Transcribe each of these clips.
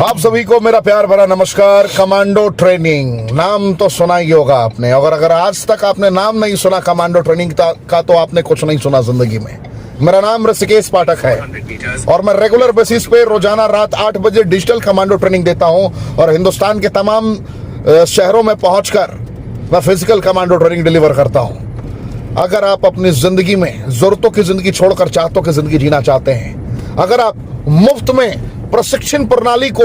आप सभी को मेरा प्यार भरा नमस्कार। कमांडो ट्रेनिंग नाम तो सुना ही होगा आपने, और अगर आज तक आपने नाम नहीं सुना कमांडो ट्रेनिंग का तो आपने कुछ नहीं सुना जिंदगी में। मेरा नाम ऋषिकेश पाठक है और मैं रेगुलर बेसिस पे रोजाना रात 8 बजे डिजिटल कमांडो ट्रेनिंग देता हूं और हिंदुस्तान के तमाम शहरों में पहुंचकर मैं फिजिकल कमांडो ट्रेनिंग डिलीवर करता हूं। अगर आप अपनी जिंदगी में जरूरतों की जिंदगी छोड़कर चाहतों की जिंदगी जीना चाहते हैं, अगर आप मुफ्त में प्रशिक्षण प्रणाली को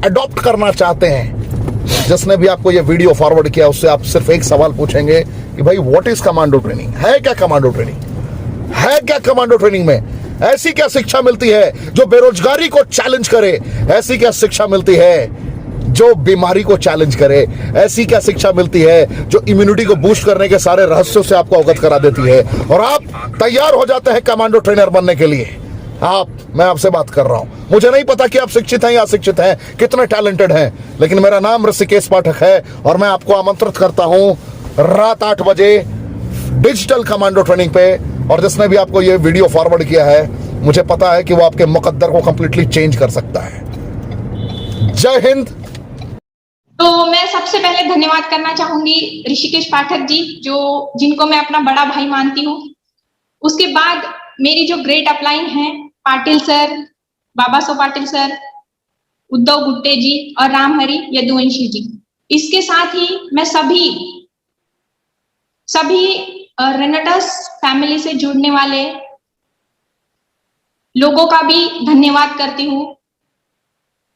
अडॉप्ट करना चाहते हैं, जिसने भी आपको ये वीडियो फॉरवर्ड किया उससे आप सिर्फ एक सवाल पूछेंगे कि भाई व्हाट इज कमांडो ट्रेनिंग, है क्या कमांडो ट्रेनिंग, है क्या कमांडो ट्रेनिंग में ऐसी क्या शिक्षा मिलती है जो बेरोजगारी को चैलेंज करे, ऐसी क्या शिक्षा मिलती है जो बीमारी को चैलेंज करे, ऐसी क्या शिक्षा मिलती है जो इम्यूनिटी को बूस्ट करने के सारे रहस्यों से आपको अवगत करा देती है और आप तैयार हो जाते हैं कमांडो ट्रेनर बनने के लिए। मैं आपसे बात कर रहा हूं। मुझे नहीं पता कि आप शिक्षित हैं या अशिक्षित हैं, कितने टैलेंटेड हैं, लेकिन मेरा नाम ऋषिकेश पाठक है और मैं आपको आमंत्रित करता हूं रात 8 बजे डिजिटल कमांडो ट्रेनिंग पे। और जिसने भी आपको ये वीडियो फॉरवर्ड किया है, मुझे पता है कि वो आपके मुकद्दर को कंप्लीटली चेंज कर सकता है। जय हिंद। तो मैं सबसे पहले धन्यवाद करना चाहूंगी ऋषिकेश पाठक जी, जिनको मैं अपना बड़ा भाई मानती हूँ। उसके बाद मेरी जो ग्रेट अपलाइन है, पाटिल सर, बाबा सो पाटिल सर, उद्धव गुट्टे जी और रामहरि यदुवंशी जी। इसके साथ ही मैं सभी रेनेटस फैमिली से जुड़ने वाले लोगों का भी धन्यवाद करती हूँ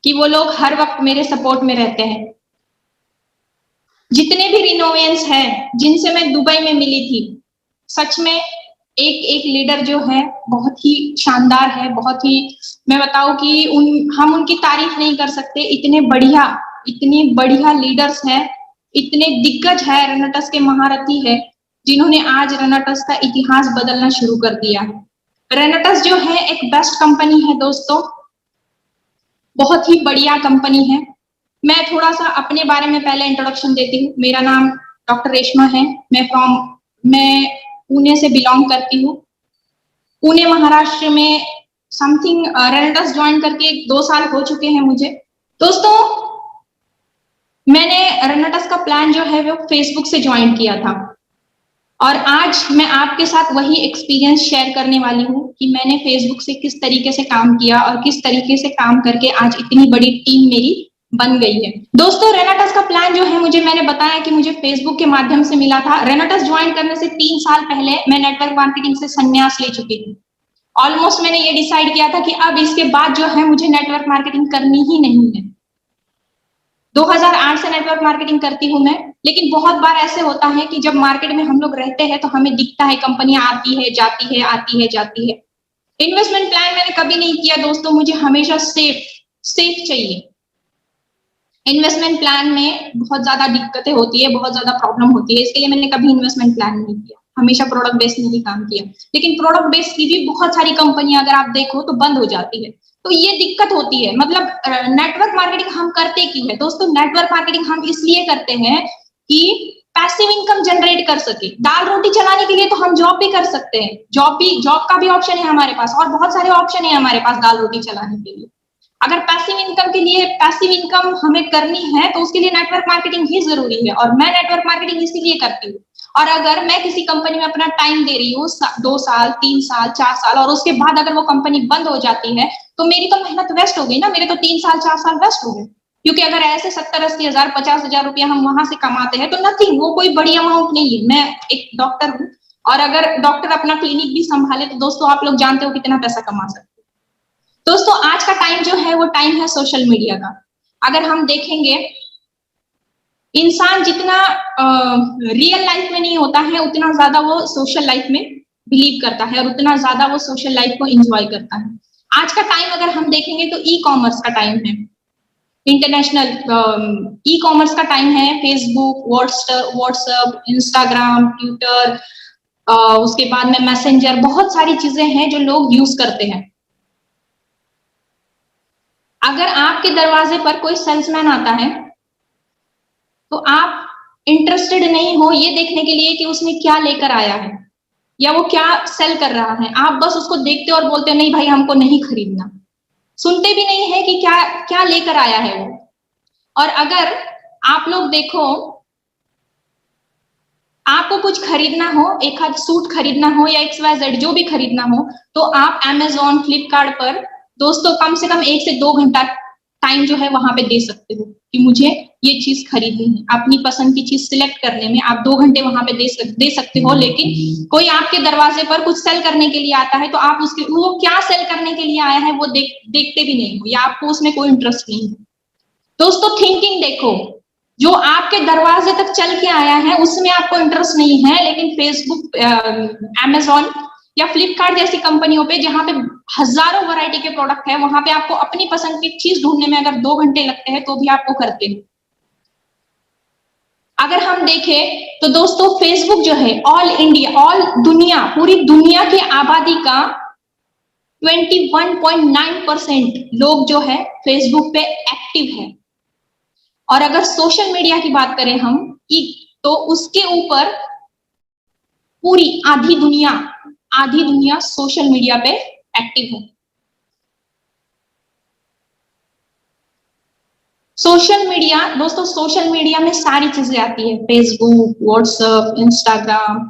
कि वो लोग हर वक्त मेरे सपोर्ट में रहते हैं। जितने भी रिनोवेंस हैं जिनसे मैं दुबई में मिली थी, सच में एक लीडर जो है बहुत ही शानदार है, बहुत ही, मैं बताऊं कि हम उनकी तारीफ नहीं कर सकते। इतने बढ़िया लीडर्स हैं, इतने दिग्गज है, रेनेटस के महारथी है, जिन्होंने आज रेनेटस का इतिहास बदलना शुरू कर दिया है। रेनेटस जो है एक बेस्ट कंपनी है दोस्तों, बहुत ही बढ़िया कंपनी है। मैं थोड़ा सा अपने बारे में पहले इंट्रोडक्शन देती हूँ। मेरा नाम डॉक्टर रेशमा है। मैं पुणे से बिलोंग करती हूँ। पुणे महाराष्ट्र में समथिंग रेनेटस ज्वाइन करके 2 साल हो चुके हैं मुझे। दोस्तों, मैंने रेनेटस का प्लान जो है वो फेसबुक से ज्वाइन किया था और आज मैं आपके साथ वही एक्सपीरियंस शेयर करने वाली हूँ कि मैंने फेसबुक से किस तरीके से काम किया और किस तरीके से काम करके आज इतनी बड़ी टीम मेरी बन गई है। दोस्तों, रेनेटस का प्लान जो है मैंने बताया कि मुझे फेसबुक के माध्यम से मिला था। रेनेटस ज्वाइन करने से 3 साल पहले मैं नेटवर्क मार्केटिंग से संन्यास ले चुकी थी। ऑलमोस्ट मैंने ये डिसाइड किया था कि अब इसके बाद जो है मुझे नेटवर्क मार्केटिंग करनी ही नहीं है। 2008 से नेटवर्क मार्केटिंग करती हूँ मैं, लेकिन बहुत बार ऐसे होता है कि जब मार्केट में हम लोग रहते हैं तो हमें दिखता है कंपनियां आती है जाती है, आती है जाती है। इन्वेस्टमेंट प्लान मैंने कभी नहीं किया दोस्तों, मुझे हमेशा सेफ चाहिए। इन्वेस्टमेंट प्लान में बहुत ज्यादा दिक्कतें होती है, बहुत ज्यादा प्रॉब्लम होती है, इसके लिए मैंने कभी इन्वेस्टमेंट प्लान नहीं किया, हमेशा प्रोडक्ट बेस्ड में ही काम किया। लेकिन प्रोडक्ट बेस्ड की भी बहुत सारी कंपनियां अगर आप देखो तो बंद हो जाती है, तो ये दिक्कत होती है। मतलब नेटवर्क मार्केटिंग हम करते क्यों है दोस्तों? नेटवर्क मार्केटिंग हम इसलिए करते हैं कि पैसिव इनकम जनरेट कर सके। दाल रोटी चलाने के लिए तो हम जॉब भी कर सकते हैं, जॉब का भी ऑप्शन है हमारे पास और बहुत सारे ऑप्शन है हमारे पास दाल रोटी चलाने के लिए। अगर पैसिव इनकम के लिए पैसिव इनकम हमें करनी है तो उसके लिए नेटवर्क मार्केटिंग ही जरूरी है और मैं नेटवर्क मार्केटिंग इसीलिए करती हूँ। और अगर मैं किसी कंपनी में अपना टाइम दे रही हूँ 2 साल 3 साल 4 साल और उसके बाद अगर वो कंपनी बंद हो जाती है तो मेरी तो मेहनत वेस्ट हो गई ना, मेरे तो 3 साल 4 साल वेस्ट हो गए। क्योंकि अगर ऐसे 70-80 हजार 50 हजार रुपया हम वहां से कमाते हैं तो नथिंग, वो कोई बड़ी अमाउंट नहीं है। मैं एक डॉक्टर हूँ और अगर डॉक्टर अपना क्लिनिक भी संभाले तो दोस्तों आप लोग जानते हो कितना पैसा कमा सकते हैं। दोस्तों, आज का टाइम जो है वो टाइम है सोशल मीडिया का। अगर हम देखेंगे, इंसान जितना रियल लाइफ में नहीं होता है उतना ज्यादा वो सोशल लाइफ में बिलीव करता है और उतना ज्यादा वो सोशल लाइफ को एंजॉय करता है। आज का टाइम अगर हम देखेंगे तो ई कॉमर्स का टाइम है, इंटरनेशनल ई कॉमर्स का टाइम है। फेसबुक, व्हाट्सएप, इंस्टाग्राम, ट्विटर, उसके बाद में मैसेंजर, बहुत सारी चीजें हैं जो लोग यूज करते हैं। अगर आपके दरवाजे पर कोई सेल्समैन आता है तो आप इंटरेस्टेड नहीं हो ये देखने के लिए कि उसने क्या लेकर आया है या वो क्या सेल कर रहा है, आप बस उसको देखते और बोलते नहीं भाई हमको नहीं खरीदना। सुनते भी नहीं है कि क्या क्या लेकर आया है वो। और अगर आप लोग देखो, आपको कुछ खरीदना हो, एक आध सूट खरीदना हो या XYZ जो भी खरीदना हो, तो आप Amazon, फ्लिपकार्ट पर दोस्तों कम से कम 1 से 2 घंटा टाइम जो है वहां पे दे सकते हो कि मुझे ये चीज खरीदनी है। अपनी पसंद की चीज सिलेक्ट करने में आप 2 घंटे वहां पे दे सकते हो। लेकिन कोई आपके दरवाजे पर कुछ सेल करने के लिए आता है तो आप उसके वो क्या सेल करने के लिए आया है वो देखते भी नहीं हो, या आपको उसमें कोई इंटरेस्ट नहीं है। दोस्तों थिंकिंग देखो, जो आपके दरवाजे तक चल के आया है उसमें आपको इंटरेस्ट नहीं है, लेकिन फेसबुक, Amazon या फ्लिपकार्ट जैसी कंपनियों पे जहां पे हजारों वैरायटी के प्रोडक्ट है, वहां पे आपको अपनी पसंद की चीज ढूंढने में अगर 2 घंटे लगते हैं तो भी आपको करते हैं। अगर हम देखें तो दोस्तों फेसबुक जो है ऑल इंडिया, ऑल दुनिया, पूरी दुनिया की आबादी का 21.9% लोग जो है फेसबुक पे एक्टिव है। और अगर सोशल मीडिया की बात करें हम तो उसके ऊपर पूरी आधी दुनिया सोशल मीडिया पे एक्टिव है। सोशल मीडिया दोस्तों, सोशल मीडिया में सारी चीजें आती है, फेसबुक, व्हाट्सएप, इंस्टाग्राम,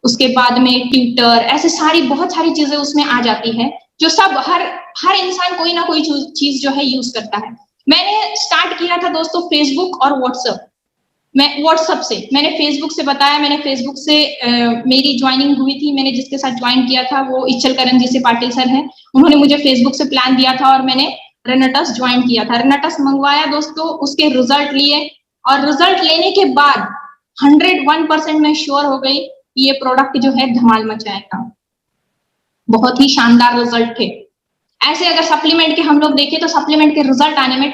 उसके बाद में ट्विटर, ऐसे बहुत सारी चीजें उसमें आ जाती है जो सब हर इंसान कोई ना कोई चीज जो है यूज करता है। मैंने स्टार्ट किया था दोस्तों फेसबुक और व्हाट्सएप। मैंने फेसबुक से बताया, मैंने फेसबुक से मेरी ज्वाइनिंग हुई थी, मैंने जिसके साथ ज्वाइन किया था वो इच्छल करण जी से पाटिल सर हैं, उन्होंने मुझे फेसबुक से प्लान दिया था और मैंने रेनेटस ज्वाइन किया था। रेनेटस मंगवाया दोस्तों, उसके रिजल्ट लिए और रिजल्ट लेने के बाद 101% मैं श्योर हो गई कि ये प्रोडक्ट जो है धमाल मचाएगा। बहुत ही शानदार रिजल्ट थे। ऐसे अगर सप्लीमेंट के हम लोग देखें तो सप्लीमेंट के रिजल्ट आने में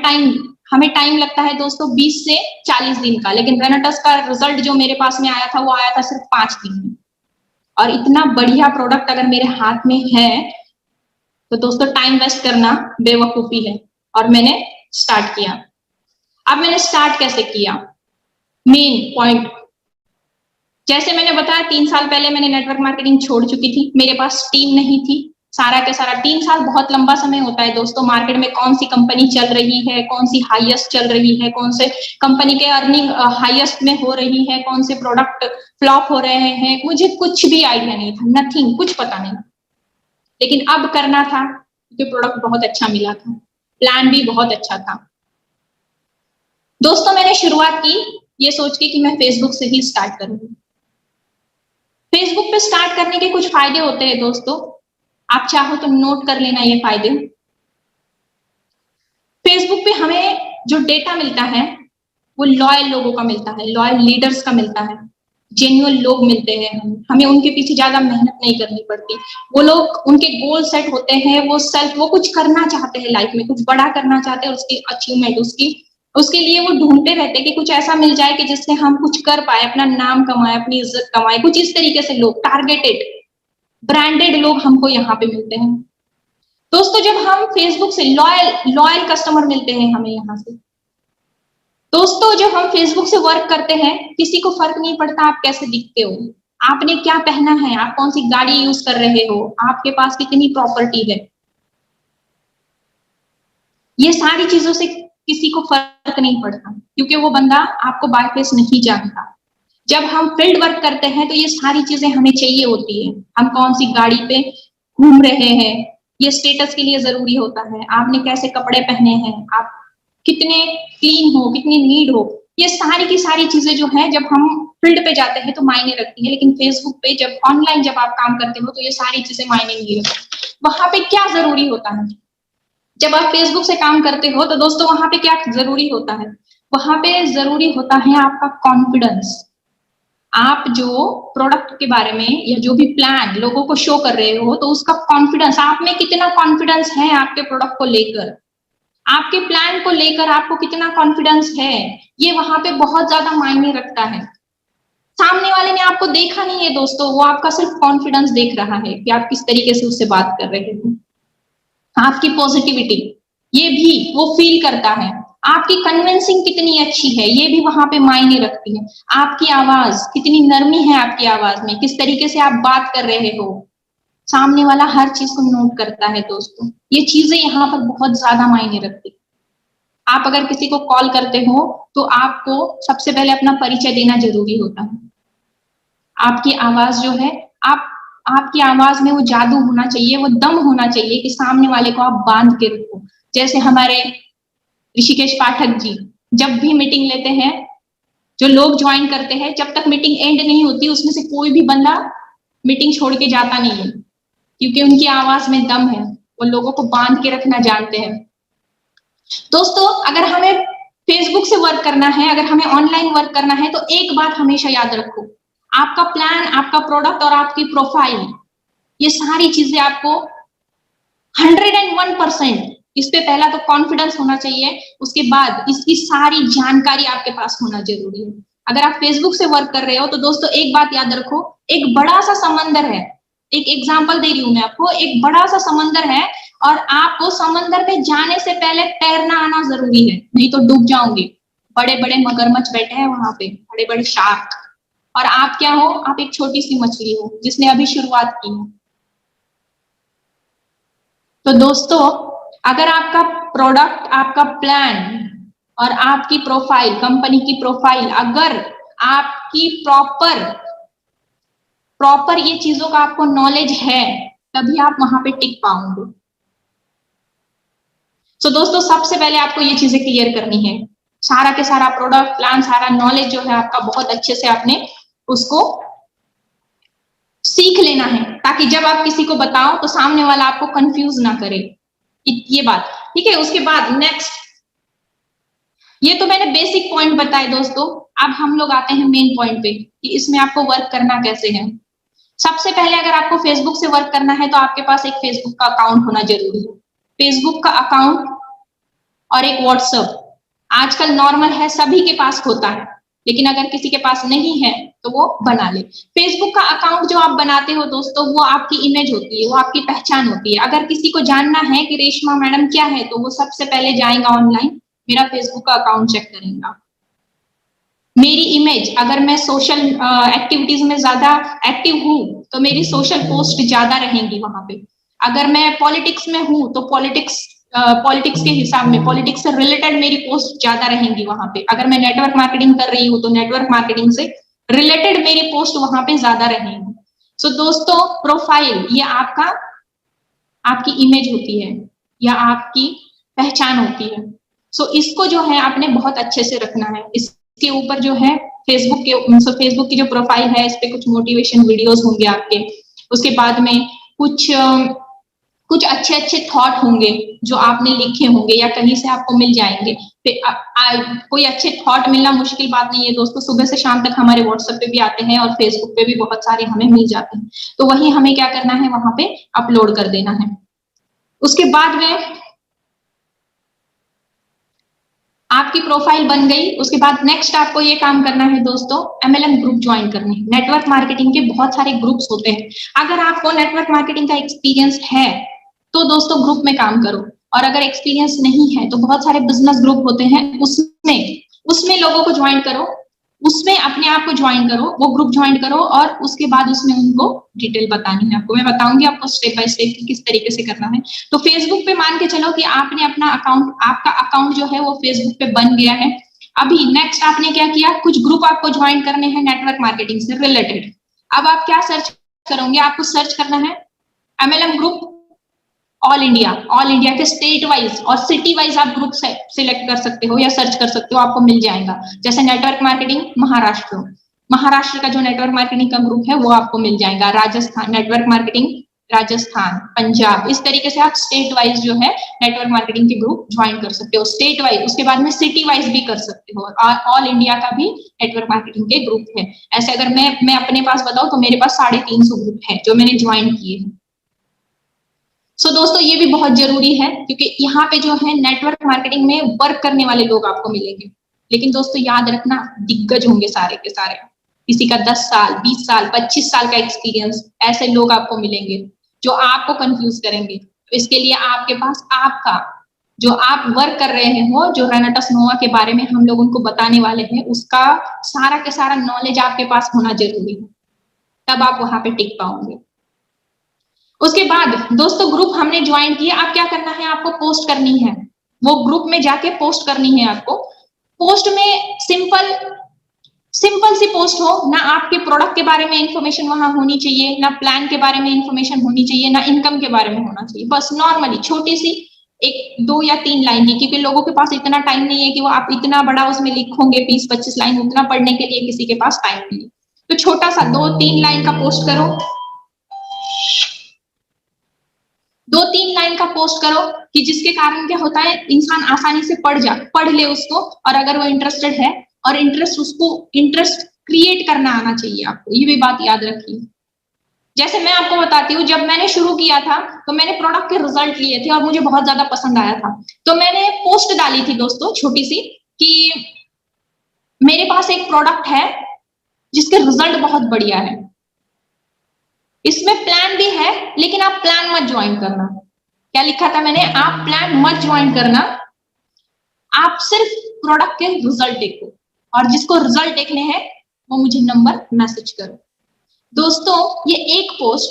हमें टाइम लगता है दोस्तों 20 से 40 दिन का, लेकिन रेनेटस का रिजल्ट जो मेरे पास में आया था वो आया था सिर्फ 5 दिन में। और इतना बढ़िया प्रोडक्ट अगर मेरे हाथ में है तो दोस्तों टाइम वेस्ट करना बेवकूफी है। और मैंने स्टार्ट किया। अब मैंने स्टार्ट कैसे किया, मेन पॉइंट, जैसे मैंने बताया 3 साल पहले मैंने नेटवर्क मार्केटिंग छोड़ चुकी थी, मेरे पास टीम नहीं थी, सारा के सारा 3 साल बहुत लंबा समय होता है दोस्तों। मार्केट में कौन सी कंपनी चल रही है, कौन सी हाईएस्ट चल रही है, कौन से कंपनी के अर्निंग हाईएस्ट में हो रही है, कौन से प्रोडक्ट फ्लॉप हो रहे हैं, मुझे कुछ भी आइडिया नहीं था, नथिंग, कुछ पता नहीं। लेकिन अब करना था क्योंकि प्रोडक्ट बहुत अच्छा मिला था, प्लान भी बहुत अच्छा था। दोस्तों मैंने शुरुआत की ये सोच के कि मैं फेसबुक से ही स्टार्ट करूंगी। फेसबुक पे स्टार्ट करने के कुछ फायदे होते हैं दोस्तों, आप चाहो तो नोट कर लेना ये फायदे। फेसबुक पे हमें जो डेटा मिलता है वो लॉयल लोगों का मिलता है, लॉयल लीडर्स का मिलता है, जेन्युइन लोग मिलते हैं। हमें उनके पीछे ज्यादा मेहनत नहीं करनी पड़ती। वो लोग, उनके गोल सेट होते हैं, वो कुछ करना चाहते हैं लाइफ में, कुछ बड़ा करना चाहते हैं, उसकी अचीवमेंट, उसके लिए वो ढूंढते रहते हैं कि कुछ ऐसा मिल जाए कि जिससे हम कुछ कर पाए, अपना नाम कमाए, अपनी इज्जत कमाए। कुछ इस तरीके से लोग, टारगेटेड ब्रांडेड लोग हमको यहाँ पे मिलते हैं दोस्तों। जब हम फेसबुक से लॉयल कस्टमर मिलते हैं हमें यहाँ से दोस्तों, जब हम फेसबुक से वर्क करते हैं किसी को फर्क नहीं पड़ता आप कैसे दिखते हो, आपने क्या पहना है, आप कौन सी गाड़ी यूज कर रहे हो, आपके पास कितनी प्रॉपर्टी है, ये सारी चीजों से किसी को फर्क नहीं पड़ता क्योंकि वो बंदा आपको बाय फेस नहीं जानता। जब हम फील्ड वर्क करते हैं तो ये सारी चीजें हमें चाहिए होती है। हम कौन सी गाड़ी पे घूम रहे हैं, ये स्टेटस के लिए जरूरी होता है, आपने कैसे कपड़े पहने हैं, आप कितने क्लीन हो, कितनी नीट हो, ये सारी की सारी चीजें जो है जब हम फील्ड पे जाते हैं तो मायने रखती है। लेकिन फेसबुक पे जब ऑनलाइन जब आप काम करते हो तो ये सारी चीजें मायने नहीं रखती। वहां पे क्या जरूरी होता है, जब आप फेसबुक से काम करते हो तो दोस्तों वहां पे क्या जरूरी होता है, वहां पे जरूरी होता है आपका कॉन्फिडेंस। आप जो प्रोडक्ट के बारे में या जो भी प्लान लोगों को शो कर रहे हो तो उसका कॉन्फिडेंस, आप में कितना कॉन्फिडेंस है आपके प्रोडक्ट को लेकर, आपके प्लान को लेकर आपको कितना कॉन्फिडेंस है, ये वहां पे बहुत ज्यादा मायने रखता है। सामने वाले ने आपको देखा नहीं है दोस्तों, वो आपका सिर्फ कॉन्फिडेंस देख रहा है कि आप किस तरीके से उससे बात कर रहे हो, आपकी पॉजिटिविटी ये भी वो फील करता है, आपकी कन्विंसिंग कितनी अच्छी है ये भी वहां पे मायने रखती है, आपकी आवाज कितनी नरमी है, आपकी आवाज में किस तरीके से आप बात कर रहे हो, सामने वाला हर चीज को नोट करता है दोस्तों। ये चीजें यहाँ पर बहुत ज्यादा मायने रखती। आप अगर किसी को कॉल करते हो तो आपको सबसे पहले अपना परिचय देना जरूरी होता है। आपकी आवाज जो है, आपकी आवाज में वो जादू होना चाहिए, वो दम होना चाहिए कि सामने वाले को आप बांध के रखो। जैसे हमारे ऋषिकेश पाठक जी जब भी मीटिंग लेते हैं, जो लोग ज्वाइन करते हैं, जब तक मीटिंग एंड नहीं होती उसमें से कोई भी बंदा मीटिंग छोड़ के जाता नहीं है, क्योंकि उनकी आवाज में दम है, वो लोगों को बांध के रखना जानते हैं। दोस्तों, अगर हमें फेसबुक से वर्क करना है, अगर हमें ऑनलाइन वर्क करना है, तो एक बात हमेशा याद रखो, आपका प्लान, आपका प्रोडक्ट और आपकी प्रोफाइल, ये सारी चीजें आपको 101%, इस पे पहला तो कॉन्फिडेंस होना चाहिए, उसके बाद इसकी सारी जानकारी आपके पास होना जरूरी है। अगर आप फेसबुक से वर्क कर रहे हो तो दोस्तों एक बात याद रखो, एक बड़ा सा समंदर है, एक एग्जांपल दे रही हूं मैं आपको, एक बड़ा सा समंदर है और आपको समंदर में जाने से पहले तैरना आना जरूरी है, नहीं तो डूब जाओगे। बड़े बड़े मगरमच्छ बैठे हैं वहां पे, बड़े बड़े शार्क, और आप क्या हो, आप एक छोटी सी मछली हो जिसने अभी शुरुआत की है। तो दोस्तों, अगर आपका प्रोडक्ट, आपका प्लान और आपकी प्रोफाइल, कंपनी की प्रोफाइल, अगर आपकी प्रॉपर ये चीजों का आपको नॉलेज है, तभी आप वहां पे टिक पाओगे। तो दोस्तों, सबसे पहले आपको ये चीजें क्लियर करनी है, सारा के सारा प्रोडक्ट प्लान, सारा नॉलेज जो है आपका बहुत अच्छे से आपने उसको सीख लेना है, ताकि जब आप किसी को बताओ तो सामने वाला आपको कंफ्यूज ना करे। ये बात ठीक है। उसके बाद नेक्स्ट, ये तो मैंने बेसिक पॉइंट बताए दोस्तों, अब हम लोग आते हैं मेन पॉइंट पे कि इसमें आपको वर्क करना कैसे है। सबसे पहले अगर आपको फेसबुक से वर्क करना है तो आपके पास एक फेसबुक का अकाउंट होना जरूरी है। फेसबुक का अकाउंट और एक व्हाट्सएप आजकल नॉर्मल है, सभी के पास होता है, लेकिन अगर किसी के पास नहीं है तो वो बना ले। फेसबुक का अकाउंट जो आप बनाते हो दोस्तों, वो आपकी इमेज होती है, वो आपकी पहचान होती है। अगर किसी को जानना है कि रेशमा मैडम क्या है, तो वो सबसे पहले जाएगा ऑनलाइन, मेरा फेसबुक का अकाउंट चेक करेगा। मेरी इमेज, अगर मैं सोशल एक्टिविटीज में ज्यादा एक्टिव हूँ तो मेरी सोशल पोस्ट ज्यादा रहेंगी वहां पे। अगर मैं पॉलिटिक्स में हूँ तो पॉलिटिक्स के हिसाब में, पॉलिटिक्स से रिलेटेड मेरी पोस्ट ज्यादा रहेंगी वहां पे। अगर मैं नेटवर्क मार्केटिंग कर रही हूँ तो नेटवर्क मार्केटिंग से रिलेटेड मेरी पोस्ट वहां पे ज्यादा रहेंगी। सो दोस्तों, प्रोफाइल ये आपकी इमेज होती है या आपकी पहचान होती है। सो इसको जो है आपने बहुत अच्छे से रखना है। इसके ऊपर जो है फेसबुक की जो प्रोफाइल है, इस पे कुछ मोटिवेशन वीडियोस होंगे आपके, उसके बाद में कुछ अच्छे अच्छे थॉट होंगे जो आपने लिखे होंगे या कहीं से आपको मिल जाएंगे। कोई अच्छे थॉट मिलना मुश्किल बात नहीं है दोस्तों, सुबह से शाम तक हमारे व्हाट्सएप पे भी आते हैं और फेसबुक पे भी बहुत सारे हमें मिल जाते हैं, तो वही हमें क्या करना है, वहां पे अपलोड कर देना है। उसके बाद में आपकी प्रोफाइल बन गई, उसके बाद नेक्स्ट आपको ये काम करना है दोस्तों, एमएलएम ग्रुप ज्वाइन करने। नेटवर्क मार्केटिंग के बहुत सारे ग्रुप्स होते हैं, अगर आपको नेटवर्क मार्केटिंग का एक्सपीरियंस है तो दोस्तों ग्रुप में काम करो, और अगर एक्सपीरियंस नहीं है तो बहुत सारे बिजनेस ग्रुप होते हैं, उसमें लोगों को ज्वाइन करो, उसमें अपने आप को ज्वाइन करो, वो ग्रुप ज्वाइन करो, और उसके बाद उसमें उनको डिटेल बतानी है आपको। मैं बताऊंगी आपको स्टेप बाय स्टेप कि किस तरीके से करना है। तो फेसबुक पे मान के चलो कि आपने अपना अकाउंट, आपका अकाउंट जो है वो फेसबुक पे बन गया है। अभी नेक्स्ट आपने क्या किया, कुछ ग्रुप आपको ज्वाइन करने हैं नेटवर्क मार्केटिंग से रिलेटेड। अब आप क्या सर्च करोगे, आपको सर्च करना है एमएलएम ग्रुप ऑल इंडिया के स्टेट वाइज और सिटी वाइज आप ग्रुप सिलेक्ट कर सकते हो या सर्च कर सकते हो, आपको मिल जाएगा। जैसे नेटवर्क मार्केटिंग महाराष्ट्र का जो नेटवर्क मार्केटिंग का ग्रुप है वो आपको मिल जाएगा। राजस्थान नेटवर्क मार्केटिंग, राजस्थान, पंजाब, इस तरीके से आप स्टेट वाइज जो है नेटवर्क मार्केटिंग के ग्रुप ज्वाइन कर सकते हो, स्टेट वाइज। उसके बाद में सिटी वाइज भी कर सकते हो, ऑल इंडिया का भी नेटवर्क मार्केटिंग के ग्रुप है। ऐसे अगर मैं अपने पास बताऊं तो मेरे पास 350 ग्रुप है जो मैंने ज्वाइन किए हैं। सो दोस्तों, ये भी बहुत जरूरी है, क्योंकि यहाँ पे जो है नेटवर्क मार्केटिंग में वर्क करने वाले लोग आपको मिलेंगे, लेकिन दोस्तों याद रखना दिग्गज होंगे सारे के सारे, किसी का 10 साल 20 साल 25 साल का एक्सपीरियंस, ऐसे लोग आपको मिलेंगे जो आपको कंफ्यूज करेंगे। तो इसके लिए आपके पास आपका जो आप वर्क कर रहे हो, जो रेनेटस नोवा के बारे में हम लोग उनको बताने वाले हैं, उसका सारा के सारा नॉलेज आपके पास होना जरूरी है, तब आप वहां पे टिक पाओगे। उसके बाद दोस्तों ग्रुप हमने ज्वाइन किया। अब क्या करना है, आपको पोस्ट करनी है, वो ग्रुप में जाके पोस्ट करनी है आपको। पोस्ट में सिंपल सिंपल सी पोस्ट हो, ना आपके प्रोडक्ट के बारे में इंफॉर्मेशन वहां होनी चाहिए, ना प्लान के बारे में इंफॉर्मेशन होनी चाहिए, ना इनकम के बारे में होना चाहिए। बस नॉर्मली छोटी सी एक 2 या 3 लाइन की, क्योंकि लोगों के पास इतना टाइम नहीं है कि वो आप इतना बड़ा उसमें लिखोगे 20-25 लाइन, उतना पढ़ने के लिए किसी के पास टाइम नहीं है। तो छोटा सा 2-3 लाइन का पोस्ट करो, 2-3 लाइन का पोस्ट करो कि जिसके कारण क्या होता है, इंसान आसानी से पढ़ ले उसको, और अगर वो इंटरेस्टेड है, और इंटरेस्ट क्रिएट करना आना चाहिए आपको, ये भी बात याद रखिए। जैसे मैं आपको बताती हूँ, जब मैंने शुरू किया था तो मैंने प्रोडक्ट के रिजल्ट लिए थे और मुझे बहुत ज्यादा पसंद आया था। तो मैंने पोस्ट डाली थी दोस्तों छोटी सी कि मेरे पास एक प्रोडक्ट है जिसके रिजल्ट बहुत बढ़िया है, इसमें प्लान भी है, लेकिन आप प्लान मत ज्वाइन करना। क्या लिखा था मैंने, आप प्लान मत ज्वाइन करना, आप सिर्फ प्रोडक्ट के रिजल्ट देखो, और जिसको रिजल्ट देखने हैं वो मुझे नंबर मैसेज करो। दोस्तों ये एक पोस्ट,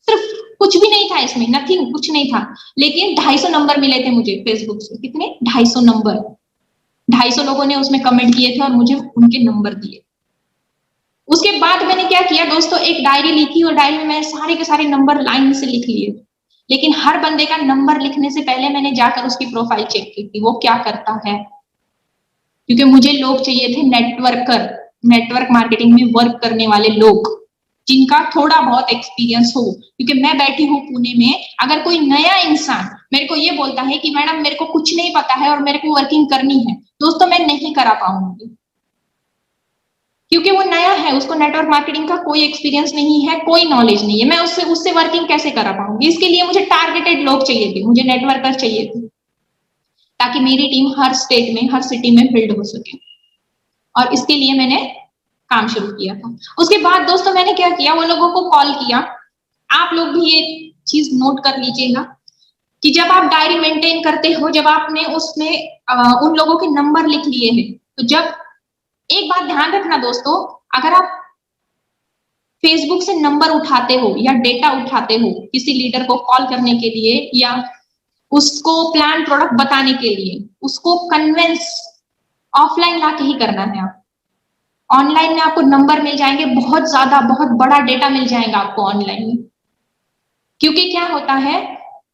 सिर्फ कुछ भी नहीं था इसमें, नथिंग, कुछ नहीं था, लेकिन 250 नंबर मिले थे मुझे फेसबुक से। कितने? 250 नंबर। 250 लोगों ने उसमें कमेंट किए थे और मुझे उनके नंबर दिए। उसके बाद मैंने क्या किया दोस्तों, एक डायरी लिखी, और डायरी में मैंने सारे के सारे नंबर लाइन से लिख लिए। लेकिन हर बंदे का नंबर लिखने से पहले मैंने जाकर उसकी प्रोफाइल चेक की थी, वो क्या करता है, क्योंकि मुझे लोग चाहिए थे नेटवर्क मार्केटिंग में वर्क करने वाले लोग, जिनका थोड़ा बहुत एक्सपीरियंस हो। क्योंकि मैं बैठी हूँ पुणे में, अगर कोई नया इंसान मेरे को ये बोलता है कि मैडम मेरे को कुछ नहीं पता है और मेरे को वर्किंग करनी है, दोस्तों मैं नहीं करा पाऊंगी, क्योंकि वो नया है, उसको नेटवर्क मार्केटिंग का कोई एक्सपीरियंस नहीं है, कोई नॉलेज नहीं है। मैं उससे वर्किंग कैसे करा पाऊंगी? इसके लिए मुझे टारगेटेड लोग चाहिए थे, मुझे नेटवर्कर चाहिए थे, ताकि मेरी टीम हर स्टेट में, हर सिटी में बिल्ड हो सके। और इसके लिए मैंने काम शुरू किया था। उसके बाद दोस्तों मैंने क्या किया, वो लोगों को कॉल किया। आप लोग भी ये चीज नोट कर लीजिएगा कि जब आप डायरी मेंटेन करते हो, जब आपने उसमें उन लोगों के नंबर लिख लिए हैं, तो जब एक बात ध्यान रखना दोस्तों, अगर आप फेसबुक से नंबर उठाते हो या डेटा उठाते हो किसी लीडर को कॉल करने के लिए या उसको प्लान प्रोडक्ट बताने के लिए, उसको कन्विंस ऑफलाइन ला के ही करना है। आप ऑनलाइन में आपको नंबर मिल जाएंगे, बहुत ज्यादा, बहुत बड़ा डेटा मिल जाएगा आपको ऑनलाइन में। क्योंकि क्या होता है,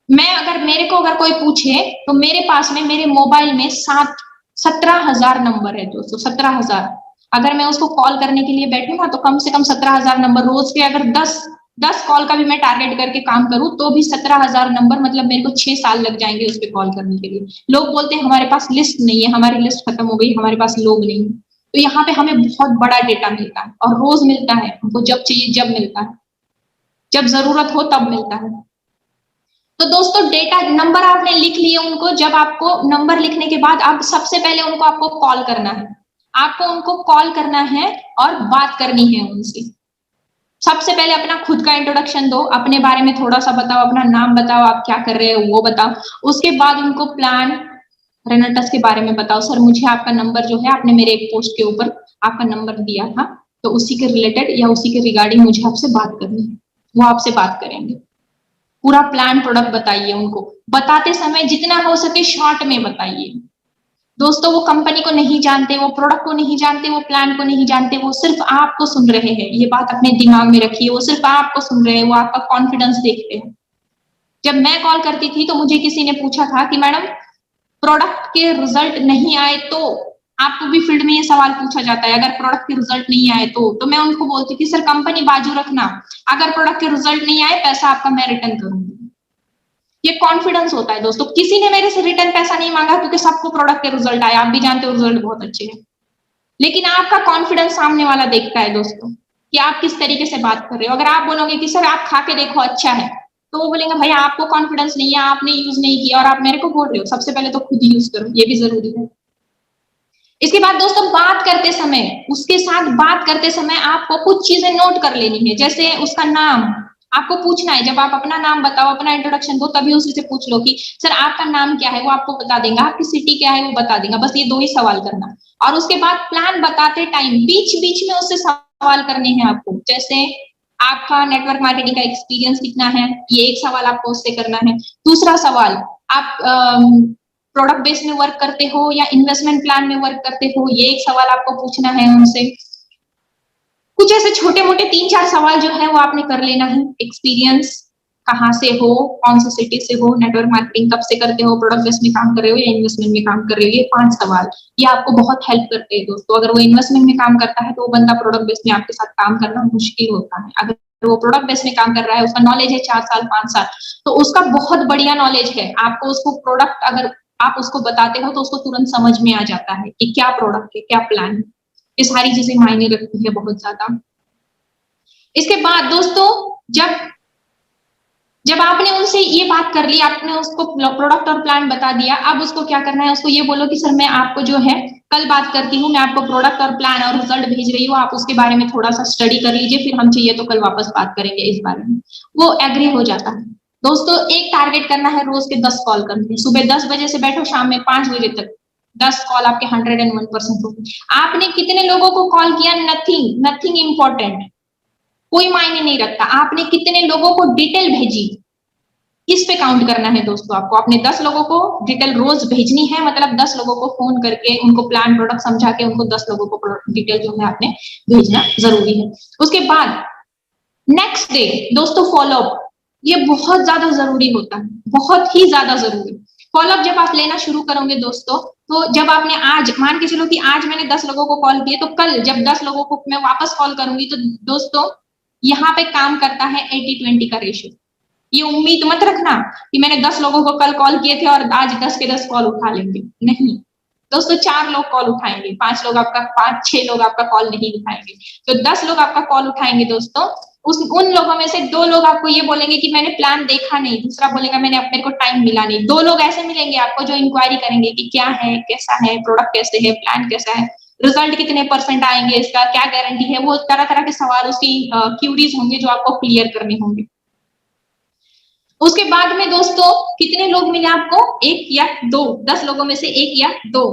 मेरे को अगर कोई पूछे तो मेरे पास में, मेरे मोबाइल में 17,000 नंबर है दोस्तों, 17,000। अगर मैं उसको कॉल करने के लिए बैठूं ना, तो कम से कम 17,000 नंबर रोज के, अगर 10 कॉल का भी मैं टारगेट करके काम करूं तो भी 17,000 नंबर, मतलब मेरे को 6 साल लग जाएंगे उस पर कॉल करने के लिए। लोग बोलते हैं हमारे पास लिस्ट नहीं है, हमारी लिस्ट खत्म हो गई, हमारे पास लोग नहीं। तो यहाँ पे हमें बहुत बड़ा डेटा मिलता है, और रोज मिलता है हमको, जब चाहिए जब मिलता है, जब जरूरत हो तब मिलता है। तो दोस्तों डेटा नंबर आपने लिख लिए उनको, जब आपको नंबर लिखने के बाद आप सबसे पहले उनको आपको कॉल करना है, आपको उनको कॉल करना है और बात करनी है उनसे। सबसे पहले अपना खुद का इंट्रोडक्शन दो, अपने बारे में थोड़ा सा बताओ, अपना नाम बताओ, आप क्या कर रहे हो वो बताओ। उसके बाद उनको प्लान रेनेटस के बारे में बताओ, सर मुझे आपका नंबर जो है, आपने मेरे एक पोस्ट के ऊपर आपका नंबर दिया था, तो उसी के रिलेटेड या उसी के रिगार्डिंग मुझे आपसे बात करनी है। वो आपसे बात करेंगे, पूरा प्लान प्रोडक्ट बताइए उनको। बताते समय जितना हो सके शॉर्ट में बताइए। दोस्तों वो कंपनी को नहीं जानते, वो प्रोडक्ट को नहीं जानते, वो प्लान को नहीं जानते, वो सिर्फ आपको सुन रहे हैं। ये बात अपने दिमाग में रखिए, वो सिर्फ आपको सुन रहे हैं, वो आपका कॉन्फिडेंस देखते हैं। जब मैं कॉल करती थी तो मुझे किसी ने पूछा था कि मैडम प्रोडक्ट के रिजल्ट नहीं आए तो, आपको भी फील्ड में ये सवाल पूछा जाता है, अगर प्रोडक्ट के रिजल्ट नहीं आए तो मैं उनको बोलती थी सर कंपनी बाजू रखना, अगर प्रोडक्ट के रिजल्ट नहीं आए पैसा आपका मैं रिटर्न करूंगी। ये कॉन्फिडेंस होता है दोस्तों। किसी ने मेरे से रिटर्न पैसा नहीं मांगा, क्योंकि सबको प्रोडक्ट के रिजल्ट आए, आप भी जानते हो रिजल्ट बहुत अच्छे हैं। लेकिन आपका कॉन्फिडेंस सामने वाला देखता है दोस्तों, कि आप किस तरीके से बात कर रहे हो। अगर आप बोलोगे कि सर आप खा के देखो अच्छा है, तो वो बोलेंगे भाई आपको कॉन्फिडेंस नहीं है, आपने यूज नहीं किया और आप मेरे को बोल रहे हो। सबसे पहले तो खुद यूज करो, ये भी जरूरी है। इसके बाद दोस्तों बात करते समय, उसके साथ बात करते समय आपको कुछ चीजें नोट कर लेनी है। जैसे उसका नाम आपको पूछना है, जब आप अपना नाम बताओ, अपना इंट्रोडक्शन दो, तभी उसी से पूछ लो कि सर आपका नाम क्या है, वो आपको बता देगा, आपकी सिटी क्या है वो बता देगा। बस ये 2 ही सवाल करना। और उसके बाद प्लान बताते टाइम बीच बीच में उससे सवाल करने हैं आपको। जैसे आपका नेटवर्क मार्केटिंग का एक्सपीरियंस कितना है, ये एक सवाल आपको उससे करना है। दूसरा सवाल, आप प्रोडक्ट बेस में वर्क करते हो या इन्वेस्टमेंट प्लान में वर्क करते हो, ये एक सवाल आपको पूछना है उनसे। कुछ ऐसे छोटे मोटे 3-4 सवाल जो है वो आपने कर लेना है। एक्सपीरियंस, कहाँ से हो, कौन सी सिटी से हो, नेटवर्क मार्केटिंग कब से करते हो, प्रोडक्ट बेस में काम कर रहे हो या इन्वेस्टमेंट में काम कर रहे हो, ये 5 सवाल ये आपको बहुत हेल्प करते हैं दोस्तों। अगर वो इन्वेस्टमेंट में काम करता है तो वो बंदा प्रोडक्ट बेस में आपके साथ काम करना मुश्किल होता है। अगर वो प्रोडक्ट बेस में काम कर रहा है, उसका नॉलेज है 4 साल 5 साल, तो उसका बहुत बढ़िया नॉलेज है। आपको उसको प्रोडक्ट अगर आप उसको बताते हो तो उसको तुरंत समझ में आ जाता है कि क्या प्रोडक्ट है, क्या प्लान है। ये सारी चीजें मायने रखती है बहुत ज्यादा। इसके बाद दोस्तों, जब आपने उनसे ये बात कर ली, आपने उसको प्रोडक्ट और प्लान बता दिया, अब उसको क्या करना है, उसको ये बोलो कि सर मैं आपको जो है कल बात करती हूँ, मैं आपको प्रोडक्ट और प्लान और रिजल्ट भेज रही हूँ, आप उसके बारे में थोड़ा सा स्टडी कर लीजिए, फिर हम चाहिए तो कल वापस बात करेंगे इस बारे में। वो एग्री हो जाता है। दोस्तों, एक टारगेट करना है, रोज के 10 कॉल करने। सुबह 10 बजे से बैठो, शाम में 5 बजे तक 10 कॉल आपके 101% होगी। आपने कितने लोगों को कॉल किया, नथिंग इंपॉर्टेंट, कोई मायने नहीं रखता। आपने कितने लोगों को डिटेल भेजी, इस पे काउंट करना है दोस्तों। आपको अपने 10 लोगों को डिटेल रोज भेजनी है, मतलब 10 लोगों को फोन करके उनको प्लान प्रोडक्ट समझा के उनको 10 लोगों को डिटेल जो है आपने भेजना जरूरी है। उसके बाद नेक्स्ट डे दोस्तों फॉलोअप, ये बहुत ज्यादा जरूरी होता है, बहुत ही ज्यादा जरूरी। फॉलोअप जब आप लेना शुरू करोगे दोस्तों, तो जब आपने आज मान के चलो कि आज मैंने 10 लोगों को कॉल किए, तो कल जब 10 लोगों को मैं वापस कॉल करूंगी, तो दोस्तों यहाँ पे काम करता है 80-20 का रेशियो। ये उम्मीद मत रखना कि मैंने 10 लोगों को कल कॉल किए थे और आज 10 के 10 कॉल उठा लेंगे, नहीं दोस्तों। 4 लोग कॉल उठाएंगे, 5 लोग आपका 5-6 लोग आपका कॉल नहीं उठाएंगे। तो 10 लोग आपका कॉल उठाएंगे दोस्तों, उन लोगों में से 2 लोग आपको ये बोलेंगे कि मैंने प्लान देखा नहीं, दूसरा बोलेगा मैंने अपने को टाइम मिला नहीं। 2 लोग ऐसे मिलेंगे आपको जो इंक्वायरी करेंगे कि क्या है, कैसा है, प्रोडक्ट कैसे है, प्लान कैसा है, रिजल्ट कितने % आएंगे, इसका क्या गारंटी है। वो तरह तरह के सवाल, उसकी क्यूरीज होंगे जो आपको क्लियर करने होंगे। उसके बाद में दोस्तों कितने लोग मिले आपको, 1 या 2, 10 लोगों में से 1 या 2।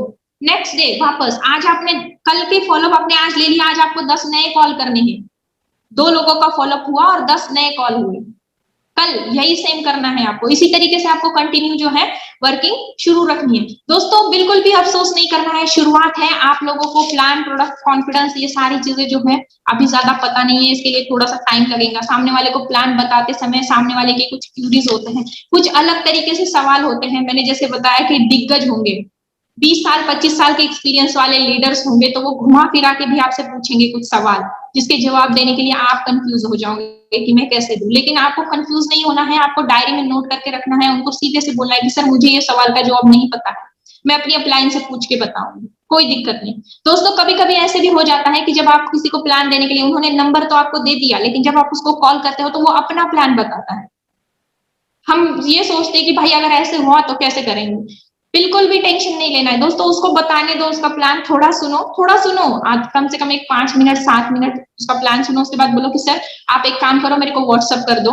नेक्स्ट डे वापस, आज आपने कल के फॉलोअप आपने आज ले लिया, आज आपको 10 नए कॉल करने हैं। 2 लोगों का फॉलोअप हुआ और 10 नए कॉल हुए। कल यही सेम करना है आपको, इसी तरीके से आपको कंटिन्यू जो है वर्किंग शुरू रखनी है दोस्तों। बिल्कुल भी अफसोस नहीं करना है, शुरुआत है। आप लोगों को प्लान, प्रोडक्ट, कॉन्फिडेंस, ये सारी चीजें जो है अभी ज्यादा पता नहीं है, इसके लिए थोड़ा सा टाइम लगेगा। सामने वाले को प्लान बताते समय सामने वाले के कुछ क्यूरीज होते हैं, कुछ अलग तरीके से सवाल होते हैं। मैंने जैसे बताया कि दिग्गज होंगे, 20 साल 25 साल के एक्सपीरियंस वाले लीडर्स होंगे, तो वो घुमा फिरा के भी आपसे पूछेंगे कुछ सवाल, जिसके जवाब देने के लिए आप कंफ्यूज हो जाओगे कि मैं कैसे दूं। लेकिन आपको कंफ्यूज नहीं होना है, आपको डायरी में नोट करके रखना है, उनको सीधे से बोलना है कि सर मुझे ये सवाल का जवाब नहीं पता है, मैं अपनी अपलाइन से पूछ के बताऊंगी, कोई दिक्कत नहीं। दोस्तों कभी कभी ऐसे भी हो जाता है कि जब आप किसी को प्लान देने के लिए, उन्होंने नंबर तो आपको दे दिया, लेकिन जब आप उसको कॉल करते हो तो वो अपना प्लान बताता है। हम ये सोचते हैं कि भाई अगर ऐसे हुआ तो कैसे करेंगे। बिल्कुल भी टेंशन नहीं लेना है दोस्तों, उसको बताने दो उसका प्लान, थोड़ा सुनो, आज कम से कम एक 5 मिनट 7 मिनट उसका प्लान सुनो। उसके बाद बोलो कि सर आप एक काम करो, मेरे को व्हाट्सअप कर दो,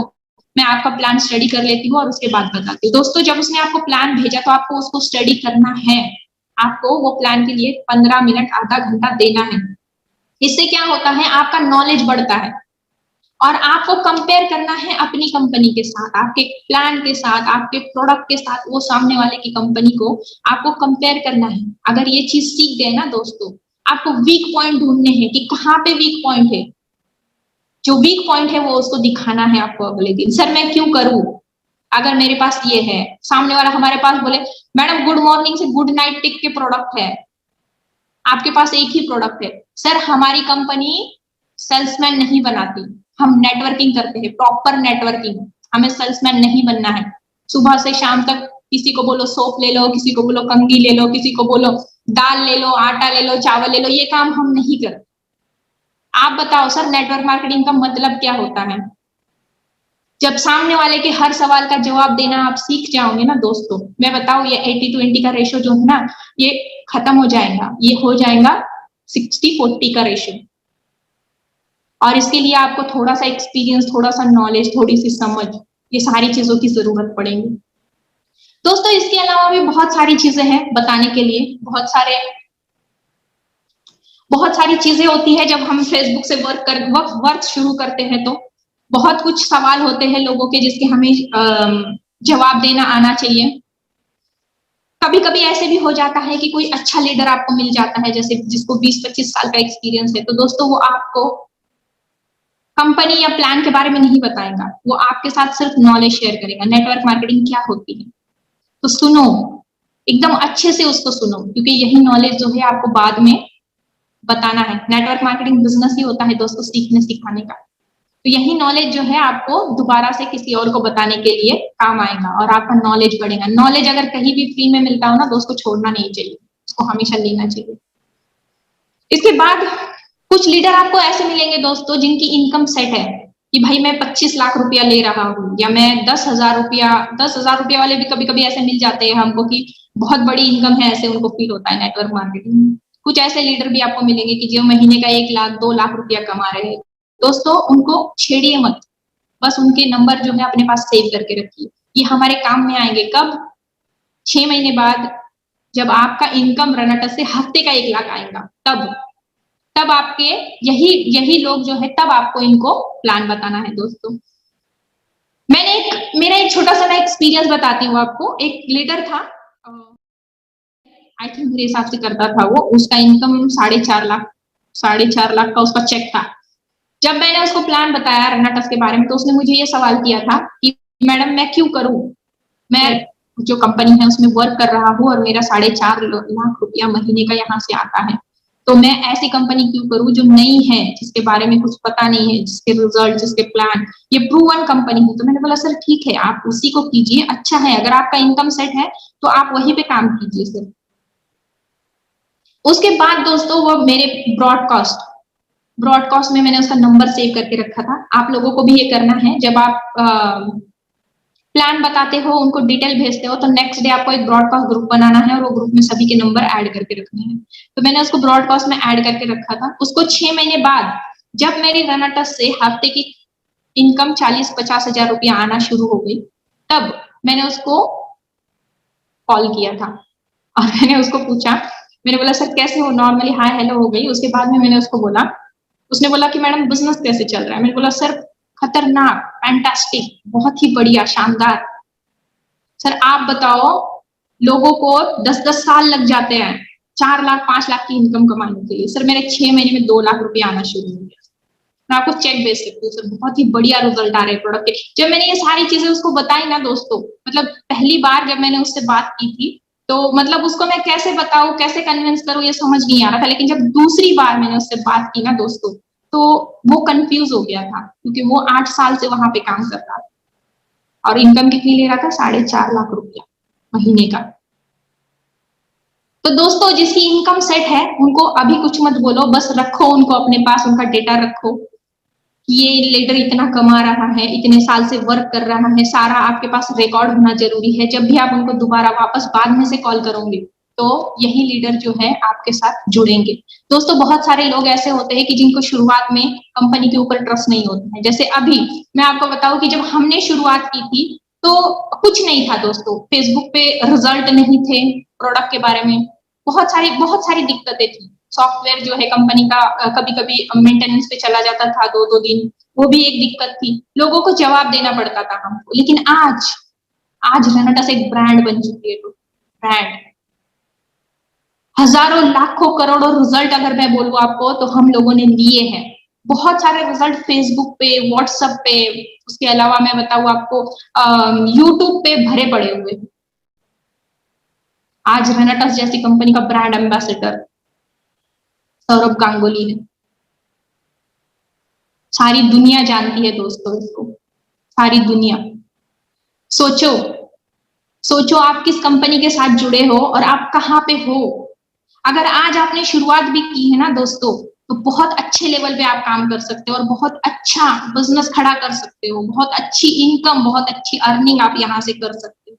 मैं आपका प्लान स्टडी कर लेती हूँ और उसके बाद बताती हूँ। दोस्तों जब उसने आपको प्लान भेजा तो आपको उसको स्टडी करना है, आपको वो प्लान के लिए 15 मिनट आधा घंटा देना है। इससे क्या होता है, आपका नॉलेज बढ़ता है और आपको कंपेयर करना है अपनी कंपनी के साथ, आपके प्लान के साथ, आपके प्रोडक्ट के साथ, वो सामने वाले की कंपनी को आपको कंपेयर करना है। अगर ये चीज सीख गए ना दोस्तों, आपको वीक पॉइंट ढूंढने हैं कि कहाँ पे वीक पॉइंट है। जो वीक पॉइंट है वो उसको दिखाना है आपको अगले दिन। सर मैं क्यों करूं, अगर मेरे पास ये है, सामने वाला हमारे पास बोले मैडम गुड मॉर्निंग से गुड नाइट टिक के प्रोडक्ट है, आपके पास एक ही प्रोडक्ट है। सर हमारी कंपनी सेल्समैन नहीं बनाती, हम नेटवर्किंग करते हैं, प्रॉपर नेटवर्किंग, हमें सेल्समैन नहीं बनना है। सुबह से शाम तक किसी को बोलो सोप ले लो, किसी को बोलो कंघी ले लो, किसी को बोलो दाल ले लो, आटा ले लो, चावल ले लो, ये काम हम नहीं करते। आप बताओ सर नेटवर्क मार्केटिंग का मतलब क्या होता है। जब सामने वाले के हर सवाल का जवाब देना आप सीख जाओगे ना दोस्तों, मैं बताऊं ये 80-20 का रेशियो जो है ना, ये खत्म हो जाएगा, ये हो जाएगा 60-40 का रेशियो। और इसके लिए आपको थोड़ा सा एक्सपीरियंस, थोड़ा सा नॉलेज, थोड़ी सी समझ, ये सारी चीजों की जरूरत पड़ेगी दोस्तों। इसके अलावा भी बहुत सारी चीजें हैं बताने के लिए, बहुत सारी चीजें होती है जब हम फेसबुक से वर्क शुरू करते हैं। तो बहुत कुछ सवाल होते हैं लोगों के जिसके हमें जवाब देना आना चाहिए। कभी कभी ऐसे भी हो जाता है कि कोई अच्छा लीडर आपको मिल जाता है, जैसे जिसको 20-25 साल का एक्सपीरियंस है, तो दोस्तों वो आपको कंपनी या प्लान के बारे में नहीं बताएगा, वो आपके साथ सिर्फ नॉलेज शेयर करेगा, नेटवर्क मार्केटिंग क्या होती है। तो सुनो, एकदम अच्छे से उसको सुनो, क्योंकि यही नॉलेज जो है आपको बाद में बताना है। नेटवर्क मार्केटिंग बिजनेस ही होता है दोस्तों, सीखने सिखाने का। तो यही नॉलेज जो है आपको दोबारा से किसी और को बताने के लिए काम आएगा और आपका नॉलेज बढ़ेगा। नॉलेज अगर कहीं भी फ्री में मिलता हो ना दोस्तों, छोड़ना नहीं चाहिए, उसको हमेशा लेना चाहिए। इसके बाद कुछ लीडर आपको ऐसे मिलेंगे दोस्तों जिनकी इनकम सेट है कि भाई मैं 25 लाख रुपया ले रहा हूँ, या मैं 10,000 रुपया वाले भी कभी कभी ऐसे मिल जाते हैं हमको कि बहुत बड़ी इनकम है, ऐसे उनको फील होता है नेटवर्क मार्केटिंग में। कुछ ऐसे लीडर भी आपको मिलेंगे कि जो महीने का 1 लाख 2 लाख रुपया कमा रहे हैं। दोस्तों उनको छेड़िए मत, बस उनके नंबर जो है अपने पास सेव करके रखिए। ये हमारे काम में आएंगे कब? 6 महीने बाद, जब आपका इनकम रनट से हफ्ते का 1 लाख आएगा, तब आपके यही यही लोग जो है, तब आपको इनको प्लान बताना है दोस्तों। मेरा एक छोटा सा मैं एक्सपीरियंस बताती हूँ आपको। एक लीडर था, आई थिंक मेरे हिसाब से करता था वो, उसका इनकम 4.5 लाख का उसका चेक था। जब मैंने उसको प्लान बताया रनाटस के बारे में, तो उसने मुझे ये सवाल किया था कि मैडम मैं क्यों करूं, मैं जो कंपनी है उसमें वर्क कर रहा हूँ और मेरा 4.5 लाख रुपया महीने का यहाँ से आता है, तो मैं ऐसी कंपनी क्यों करूं जो नई है, जिसके बारे में कुछ पता नहीं है, जिसके रिजल्ट, जिसके प्लान, ये प्रूवन कंपनी है। तो मैंने बोला सर ठीक है, आप उसी को कीजिए, अच्छा है, अगर आपका इनकम सेट है तो आप वहीं पे काम कीजिए सर। उसके बाद दोस्तों वो मेरे ब्रॉडकास्ट में मैंने उसका नंबर सेव करके रखा था। आप लोगों को भी ये करना है, जब आप प्लान बताते हो, उनको डिटेल भेजते हो, तो नेक्स्ट डे आपको एक ब्रॉडकास्ट ग्रुप बनाना है और वो ग्रुप में सभी के नंबर ऐड करके रखने हैं। तो मैंने उसको ब्रॉडकास्ट में ऐड करके रखा था। उसको 6 महीने बाद जब मेरी रनाटस से हफ्ते की इनकम 40-50 हजार रुपया आना शुरू हो गई, तब मैंने उसको कॉल किया था और मैंने उसको पूछा, मैंने बोला सर कैसे हो, नॉर्मली हाय हेलो हो गई। उसके बाद में मैंने उसको बोला, उसने बोला कि मैडम बिजनेस कैसे चल रहा है। मैंने बोला सर खतरनाक, फैंटास्टिक, बहुत ही बढ़िया, शानदार। सर आप बताओ, लोगों को 10-10 साल लग जाते हैं 4 लाख 5 लाख की इनकम कमाने के लिए, सर मेरे 6 महीने में 2 लाख रुपया आना शुरू हो गया। मैं आपको चेक भेज सकती हूँ सर, बहुत ही बढ़िया रिजल्ट आ रहे हैं प्रोडक्ट के। जब मैंने ये सारी चीजें उसको बताई ना दोस्तों, मतलब पहली बार जब मैंने उससे बात की थी, तो मतलब उसको मैं कैसे बताऊं, कैसे कन्विंस करूं, ये समझ नहीं आ रहा था। लेकिन जब दूसरी बार मैंने उससे बात की ना दोस्तों, तो वो कंफ्यूज हो गया था, क्योंकि वो 8 साल से वहां पे काम कर रहा था और इनकम कितनी ले रहा था, 4.5 लाख रुपया महीने का। तो दोस्तों जिसकी इनकम सेट है उनको अभी कुछ मत बोलो, बस रखो उनको अपने पास, उनका डेटा रखो। ये लीडर इतना कमा रहा है, इतने साल से वर्क कर रहा है, सारा आपके पास रिकॉर्ड होना जरूरी है। जब भी आप उनको दोबारा वापस बाद में से कॉल करोगे, तो यही लीडर जो है आपके साथ जुड़ेंगे। दोस्तों बहुत सारे लोग ऐसे होते हैं कि जिनको शुरुआत में कंपनी के ऊपर ट्रस्ट नहीं होता है। जैसे अभी मैं आपको बताऊं कि जब हमने शुरुआत की थी, तो कुछ नहीं था दोस्तों, फेसबुक पे रिजल्ट नहीं थे प्रोडक्ट के बारे में, बहुत सारी दिक्कतें थी। सॉफ्टवेयर जो है कंपनी का कभी कभी मेंटेनेंस पे चला जाता था 2-2 दिन, वो भी एक दिक्कत थी, लोगों को जवाब देना पड़ता था हमको। लेकिन आज रेनेटस एक ब्रांड बन चुकी है, ब्रांड, हजारों लाखों करोड़ों रिजल्ट अगर मैं बोलूं आपको, तो हम लोगों ने लिए हैं। बहुत सारे रिजल्ट फेसबुक पे, व्हाट्सएप पे, उसके अलावा मैं बताऊं आपको यूट्यूब पे भरे पड़े हुए। आज रेनेटस जैसी कंपनी का ब्रांड एम्बेसडर सौरभ गांगुली है, सारी दुनिया जानती है दोस्तों इसको, सारी दुनिया। सोचो सोचो आप किस कंपनी के साथ जुड़े हो और आप कहाँ पे हो। अगर आज आपने शुरुआत भी की है ना दोस्तों, तो बहुत अच्छे लेवल पे आप काम कर सकते हो और बहुत अच्छा बिजनेस खड़ा कर सकते हो, बहुत अच्छी इनकम, बहुत अच्छी अर्निंग आप यहाँ से कर सकते हो।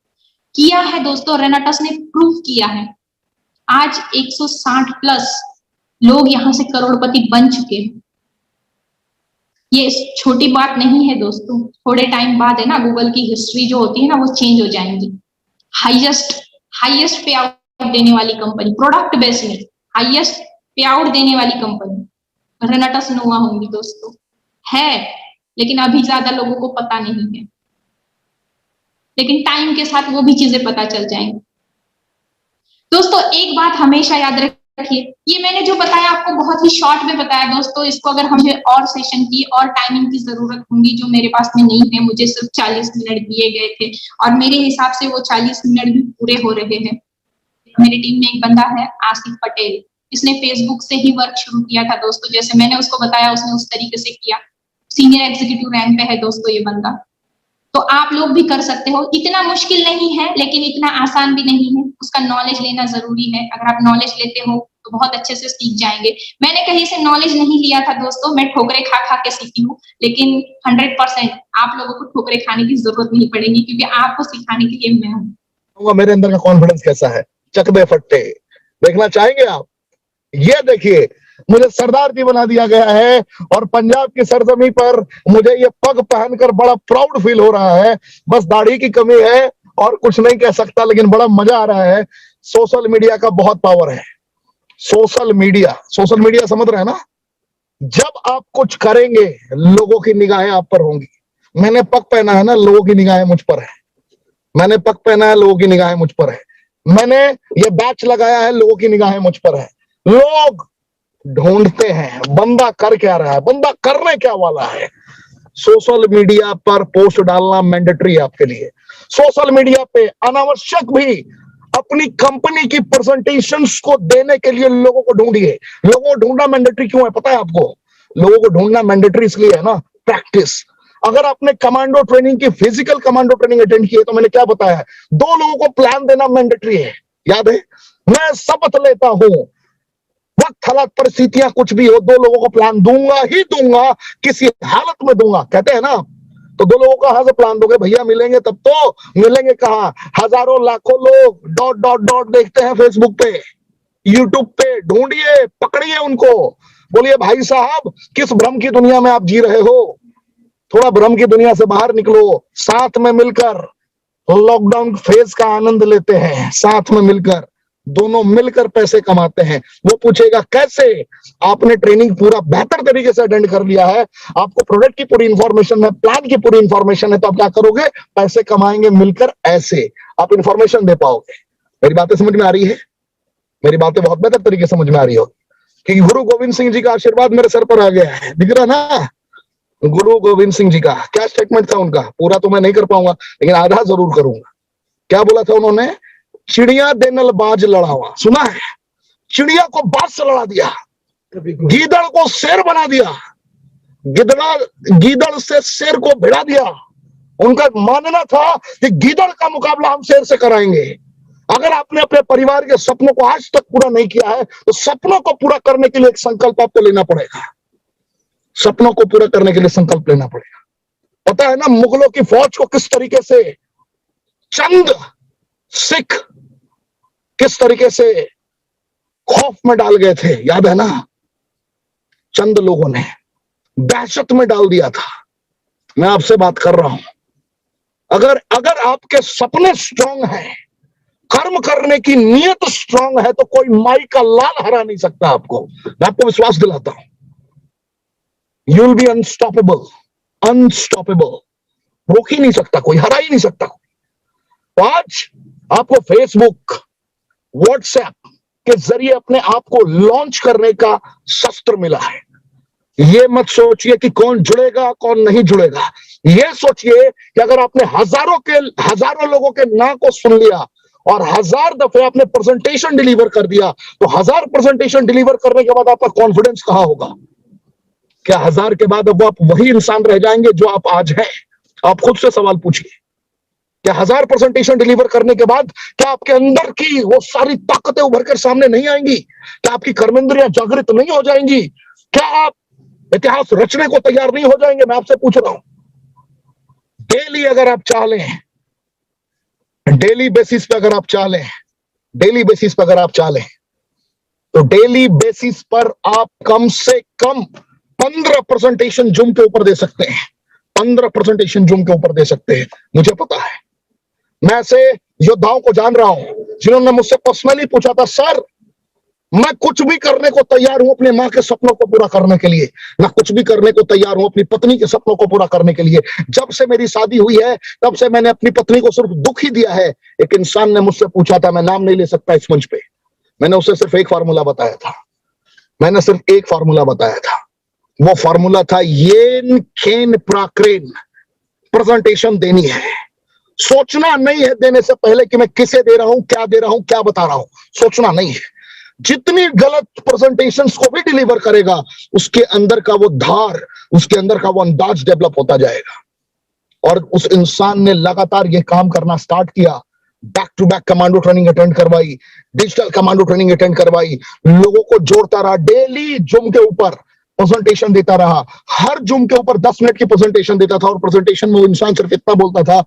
किया है दोस्तों, रेनेटस ने प्रूव किया है। आज 160 प्लस लोग यहाँ से करोड़पति बन चुके हैं। ये छोटी बात नहीं है दोस्तों, थोड़े टाइम बाद है ना, गूगल की हिस्ट्री जो होती है ना, वो चेंज हो जाएंगी। हाईएस्ट पे आउट देने वाली कंपनी, प्रोडक्ट बेस में हाईएस्ट पे आउट देने वाली कंपनी रेनेटस नोवा होंगी दोस्तों, है। लेकिन अभी ज्यादा लोगों को पता नहीं है, लेकिन टाइम के साथ वो भी चीजें पता चल जाएंगी। दोस्तों एक बात हमेशा याद रखिए, ये मैंने जो बताया आपको बहुत ही शॉर्ट में बताया दोस्तों, इसको अगर हमें और सेशन की और टाइमिंग की जरूरत होगी जो मेरे पास में नहीं है, मुझे सिर्फ 40 मिनट दिए गए थे और मेरे हिसाब से वो 40 मिनट भी पूरे हो रहे हैं। मेरी टीम में एक बंदा है आसिफ पटेल, इसने फेसबुक से ही वर्क शुरू किया था दोस्तों, जैसे मैंने उसको बताया उसने उस तरीके से किया। सीनियर एग्जीक्यूटिव रैंक पे है दोस्तों ये बंदा, तो आप लोग भी कर सकते हो। इतना मुश्किल नहीं है लेकिन इतना आसान भी नहीं है, उसका नॉलेज लेना जरूरी है। अगर आप नॉलेज लेते हो तो बहुत अच्छे से सीख जाएंगे। मैंने कहीं से नॉलेज नहीं लिया था दोस्तों, मैं ठोकरे खा खा के सीखी हूँ, लेकिन 100% आप लोगों को ठोकरे खाने की जरूरत नहीं पड़ेगी क्योंकि आपको सिखाने के लिए मैं हूँ। मेरे अंदर का कॉन्फिडेंस कैसा है, चक दे फट्टे, देखना चाहेंगे आप? ये देखिए, मुझे सरदार जी बना दिया गया है और पंजाब की सरजमी पर मुझे ये पग पहनकर बड़ा प्राउड फील हो रहा है। बस दाढ़ी की कमी है और कुछ नहीं कह सकता, लेकिन बड़ा मजा आ रहा है। सोशल मीडिया का बहुत पावर है। सोशल मीडिया समझ रहे हैं ना? जब आप कुछ करेंगे लोगों की निगाहें आप पर होंगी। मैंने पग पहना है ना, लोगों की निगाहें मुझ पर है। मैंने पग पहना है, लोगों की निगाहें मुझ पर है। मैंने ये बैच लगाया है, लोगों की निगाहें मुझ पर है। लोग ढूंढते हैं बंदा कर क्या रहा है, बंदा करने क्या वाला है। सोशल मीडिया पर पोस्ट डालना मैंडेटरी है आपके लिए। सोशल मीडिया पे अनावश्यक भी अपनी कंपनी की प्रेजेंटेशंस को देने के लिए लोगों को ढूंढिए। लोगों को ढूंढना मैंडेटरी क्यों है पता है आपको? लोगों को ढूंढना मैंडेटरी इसलिए है ना, प्रैक्टिस। अगर आपने कमांडो ट्रेनिंग की, फिजिकल कमांडो ट्रेनिंग अटेंड की है तो मैंने क्या बताया है, 2 लोगों को प्लान देना मैंडेटरी है। याद है? मैं शपथ लेता हूं, वक्त हालात परिस्थितियां कुछ भी हो, 2 लोगों को प्लान दूंगा ही दूंगा, किसी हालत में दूंगा। कहते हैं ना, तो 2 लोगों का कहां से प्लान दोगे भैया? मिलेंगे तब तो, मिलेंगे कहां? हजारों लाखों लोग डॉट डॉट डॉट देखते हैं फेसबुक पे, यूट्यूब पे। ढूंढिए, पकड़िए उनको, बोलिए भाई साहब किस भ्रम की दुनिया में आप जी रहे हो? थोड़ा भ्रम की दुनिया से बाहर निकलो। साथ में मिलकर लॉकडाउन फेज का आनंद लेते हैं, साथ में मिलकर, दोनों मिलकर पैसे कमाते हैं। वो पूछेगा कैसे? आपने ट्रेनिंग पूरा बेहतर तरीके से अटेंड कर लिया है, आपको प्रोडक्ट की पूरी इंफॉर्मेशन है, प्लान की पूरी इंफॉर्मेशन है, तो आप क्या करोगे? पैसे कमाएंगे मिलकर। ऐसे आप इंफॉर्मेशन दे पाओगे। मेरी बातें समझ में आ रही है? मेरी बातें बहुत बेहतर तरीके से समझ में आ रही होगी, क्योंकि गुरु गोविंद सिंह जी का आशीर्वाद मेरे सर पर आ गया है। दिख रहा ना? गुरु गोविंद सिंह जी का क्या स्टेटमेंट था उनका, पूरा तो मैं नहीं कर पाऊंगा लेकिन आधा जरूर करूंगा। क्या बोला था उन्होंने? चिड़िया देनल बाज लड़ावा, सुना है? चिड़िया को बाज से लड़ा दिया, गीदड़ को शेर बना दिया, गीदड़ से शेर को भिड़ा दिया। उनका मानना था कि गीदड़ का मुकाबला हम शेर से कराएंगे। अगर आपने अपने परिवार के सपनों को आज तक पूरा नहीं किया है तो सपनों को पूरा करने के लिए एक संकल्प आपको लेना पड़ेगा। सपनों को पूरा करने के लिए संकल्प लेना पड़ेगा। पता है ना मुगलों की फौज को किस तरीके से चंद सिख किस तरीके से खौफ में डाल गए थे? याद है ना? चंद लोगों ने दहशत में डाल दिया था। मैं आपसे बात कर रहा हूं, अगर आपके सपने स्ट्रांग हैं, कर्म करने की नीयत स्ट्रांग है, तो कोई माई का लाल हरा नहीं सकता आपको। मैं आपको विश्वास दिलाता हूं, यू विल बी अनस्टॉपेबल। रोक ही नहीं सकता कोई, हरा ही नहीं सकता कोई। तो आज आपको फेसबुक, व्हाट्सएप के जरिए अपने आप को लॉन्च करने का शस्त्र मिला है। ये मत सोचिए कि कौन जुड़ेगा कौन नहीं जुड़ेगा। ये सोचिए कि अगर आपने हजारों लोगों के नाम को सुन लिया और 1000 दफे आपने प्रेजेंटेशन डिलीवर कर दिया, तो 1000 प्रेजेंटेशन डिलीवर करने के बाद आपका कॉन्फिडेंस कहां होगा? क्या 1000 के बाद अब आप वही इंसान रह जाएंगे जो आप आज हैं? आप खुद से सवाल पूछिए। क्या 1000 प्रेजेंटेशन डिलीवर करने के बाद क्या आपके अंदर की वो सारी ताकतें उभर कर सामने नहीं आएंगी? क्या आपकी कर्मेंद्रियां जागृत नहीं हो जाएंगी? क्या आप इतिहास रचने को तैयार नहीं हो जाएंगे? मैं आपसे पूछ रहा हूं। डेली अगर आप चाह लें, डेली बेसिस पे अगर आप चाह लें, तो डेली बेसिस पर आप कम से कम 15 प्रेजेंटेशन जूम के ऊपर दे सकते हैं। 15 प्रेजेंटेशन जूम के ऊपर दे सकते हैं, मुझे पता है। मैं ऐसे योद्धाओं को जान रहा हूं जिन्होंने मुझसे पर्सनली पूछा था, सर मैं कुछ भी करने को तैयार हूं अपने मां के सपनों को पूरा करने के लिए, मैं कुछ भी करने को तैयार हूं अपनी पत्नी के सपनों को पूरा करने के लिए। जब से मेरी शादी हुई है तब से मैंने अपनी पत्नी को सिर्फ दुख ही दिया है। एक इंसान ने मुझसे पूछा था, मैं नाम नहीं ले सकता इस मंच पे, मैंने उसे सिर्फ एक फार्मूला बताया था, मैंने सिर्फ एक फार्मूला बताया था। वो फार्मूला था येन खेन प्राक्रेन, प्रेजेंटेशन देनी है, सोचना नहीं है देने से पहले कि मैं किसे दे रहा हूं, क्या दे रहा हूं, क्या बता रहा हूं, सोचना नहीं है। जितनी गलत प्रेजेंटेशंस को भी डिलीवर करेगा उसके अंदर का वो धार, उसके अंदर का वो अंदाज डेवलप होता जाएगा। और उस इंसान ने लगातार ये काम करना स्टार्ट किया, back to back commando training attend करवाई, डिजिटल कमांडो ट्रेनिंग अटेंड करवाई, लोगों को जोड़ता रहा, डेली जुम के ऊपर प्रेजेंटेशन देता रहा, हर जुम के ऊपर 10 मिनट की प्रेजेंटेशन देता था। और प्रेजेंटेशन में वो इंसान सिर्फ इतना बोलता था,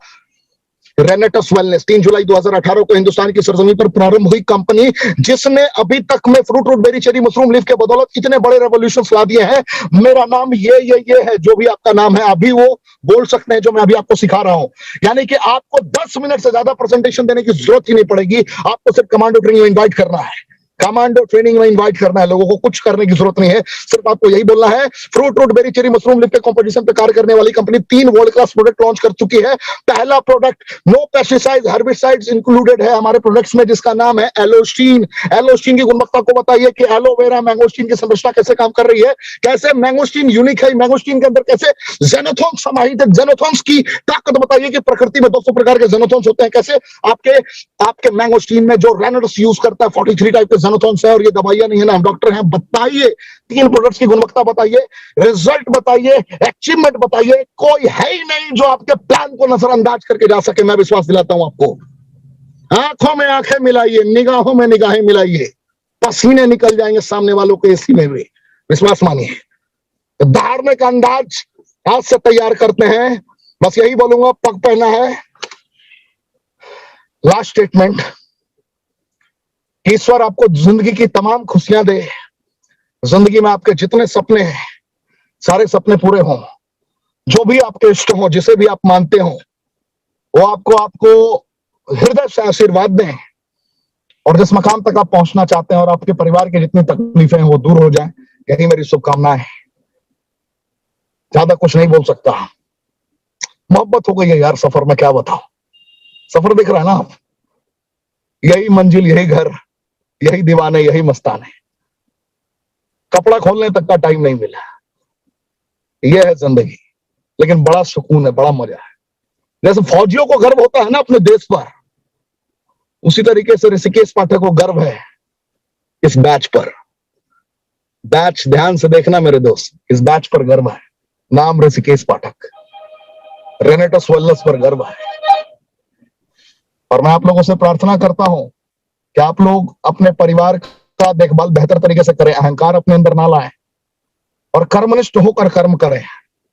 रेनेटस वेलनेस 3 जुलाई 2018 को हिंदुस्तान की सरजमीन पर प्रारंभ हुई कंपनी जिसने अभी तक में fruit root berry cherry mushroom leaf के बदौलत इतने बड़े रेवोल्यूशंस ला दिए हैं। मेरा नाम ये है, जो भी आपका नाम है अभी वो बोल सकते हैं जो मैं अभी आपको सिखा रहा हूं। यानी कि आपको 10 मिनट से ज्यादा प्रेजेंटेशन देने की जरूरत ही नहीं पड़ेगी, आपको सिर्फ कमांडो ट्रेनिंग में इन्वाइट करना है, कमांडो ट्रेनिंग में इनवाइट करना है, लोगों को कुछ करने की जरूरत नहीं है, सिर्फ आपको यही बोलना है। Fruit root berry cherry mushroom leaf के कंपटीशन पे कार्य करने वाली company 3 world class product launch कर चुकी है। पहला product no pesticide herbicides included है हमारे प्रोडक्ट्स में, जिसका नाम है एलोस्टीन। एलोस्टीन की गुणवत्ता को बताइए कि एलोवेरा मैंगोस्टीन की संरचना कैसे काम कर रही है, कैसे मैंगोस्टीन यूनिक है, मैंगोस्टीन के अंदर कैसे जेनोथॉन्स समाहित है, जेनोथॉन्स की ताकत बताइए कि प्रकृति में 200 प्रकार के जेनोथॉन्स होते हैं, कैसे आपके मैंगोस्टीन में जो रेनडस यूज करता है 43 टाइप के जेनोथॉन्स है, और ये दवाइयां नहीं है ना, हम डॉक्टर हैं। बताइए 3 प्रोडक्ट्स की गुणवत्ता बताइए, रिजल्ट बताइए, अचीवमेंट बताइए। कोई है ही नहीं जो आपके प्लान को नजरअंदाज करके जा सके। मैं विश्वास दिलाता हूं आपको, आंखों में आंखें मिलाइए, निगाहों में निगाहें मिलाइए, पसीने निकल जाएंगे सामने वालों के एसी में भी, विश्वास मानिए। धार्मिक अंदाज आज से तैयार करते हैं, बस यही बोलूंगा, पग पहना है। लास्ट स्टेटमेंट, ईश्वर आपको जिंदगी की तमाम खुशियां दे, जिंदगी में आपके जितने सपने हैं सारे सपने पूरे हों, जो भी आपके इष्ट हो, जिसे भी आप मानते हो, वो आपको हृदय से आशीर्वाद दें, और जिस मकाम तक आप पहुंचना चाहते हैं और आपके परिवार की जितनी तकलीफें हैं वो दूर हो जाएं, यही मेरी शुभकामनाएं। ज्यादा कुछ नहीं बोल सकता, मोहब्बत हो गई है यार सफर में, क्या बताओ। सफर दिख रहा है ना आप, यही मंजिल, यही घर, यही दीवाने, यही मस्ताने, कपड़ा खोलने तक का टाइम नहीं मिला। यह है जिंदगी, लेकिन बड़ा सुकून है, बड़ा मजा है। जैसे फौजियों को गर्व होता है ना अपने देश पर, उसी तरीके से ऋषिकेश पाठक को गर्व है इस बैच पर। बैच ध्यान से देखना मेरे दोस्त, इस बैच पर गर्व है, नाम ऋषिकेश पाठक, रेनेटस वेलनेस पर गर्व है। और मैं आप लोगों से प्रार्थना करता हूं कि आप लोग अपने परिवार का देखभाल बेहतर तरीके से करें, अहंकार अपने अंदर ना लाएं, और कर्मनिष्ठ होकर कर्म करें,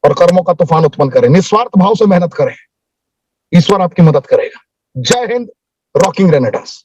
और कर्मों का तूफान उत्पन्न करें, निस्वार्थ भाव से मेहनत करें, ईश्वर आपकी मदद करेगा। जय हिंद, रॉकिंग रेनेटस।